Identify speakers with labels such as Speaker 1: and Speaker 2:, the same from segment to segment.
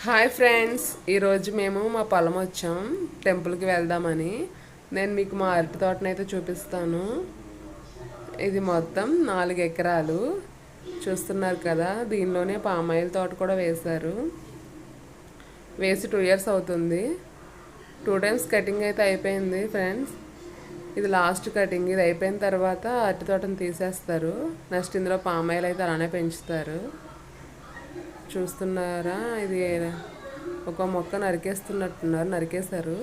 Speaker 1: Hi friends, ఈరోజు మేము మా పొలం వచ్చాం టెంపుల్కి వెళ్దామని. నేను మీకు మా అరటి తోటనైతే చూపిస్తాను. ఇది మొత్తం 4 ఎకరాలు చూస్తున్నారు కదా. దీనిలోనే పామాయిల్ తోట కూడా వేశారు. వేసి 2 ఇయర్స్ అవుతుంది. 2 టైమ్స్ కటింగ్ అయితే అయిపోయింది ఫ్రెండ్స్. ఇది లాస్ట్ కటింగ్. ఇది అయిపోయిన తర్వాత అరటి తోటను తీసేస్తారు. నెక్స్ట్ ఇందులో పామాయిల్ అయితే అలానే పెంచుతారు. చూస్తున్నారా, ఇది ఒక మొక్క నరికేస్తున్నట్టున్నారు, నరికేశారు.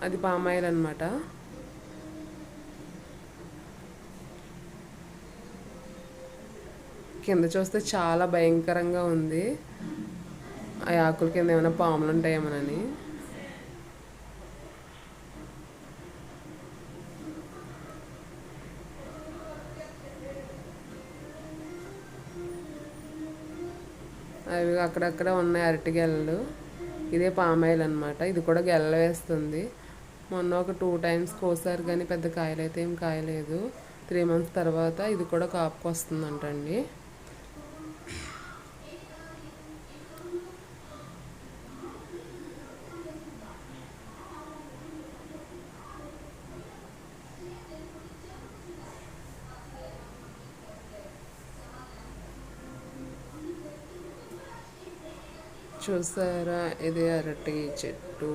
Speaker 1: అది పామాయిల్ అనమాట. కింద చూస్తే చాలా భయంకరంగా ఉంది. ఆ ఆకుల కింద ఏమైనా పాములు ఉంటాయేమోనని. అవి అక్కడక్కడ ఉన్నాయి అరటి గెలలు. ఇదే పామాయిల్ అనమాట. ఇది కూడా గెల్ల వేస్తుంది. మొన్న ఒక 2 టైమ్స్ కోసారు కానీ పెద్ద కాయలు అయితే ఏం కాయలేదు. 3 మంత్స్ తర్వాత ఇది కూడా కాపుకి వస్తుందంటండి. చూసారా, ఇది అరటి చెట్టు.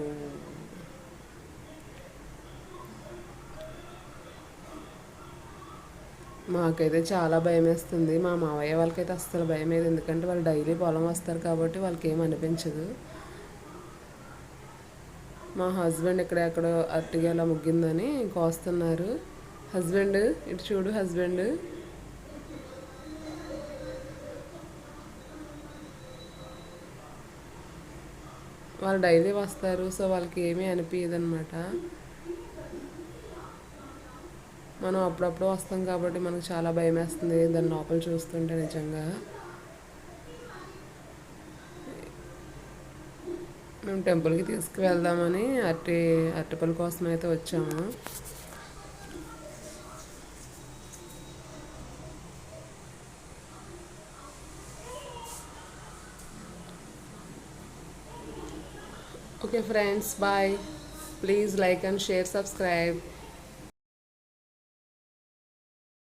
Speaker 1: మాకైతే చాలా భయం వేస్తుంది. మా మావయ్య వాళ్ళకైతే అస్సలు భయం లేదు. ఎందుకంటే వాళ్ళు డైలీ పొలం వస్తారు కాబట్టి వాళ్ళకి ఏం అనిపించదు. మా హస్బెండ్ ఎక్కడెక్కడో అరటిగా అలా ముగ్గిందని కోస్తున్నారు. హస్బెండ్ ఇటు చూడు, హస్బెండ్. వాళ్ళు డైలీ వస్తారు, సో వాళ్ళకి ఏమీ అనిపించదు అనమాట. మనం అప్పుడప్పుడు వస్తాం కాబట్టి మనకు చాలా భయం వేస్తుంది దాని లోపల చూస్తుంటే. నిజంగా మేము టెంపుల్కి తీసుకువెళ్దామని అరటిపళ్ళ కోసం అయితే వచ్చాము. Okay friends, bye. Please like and share, subscribe.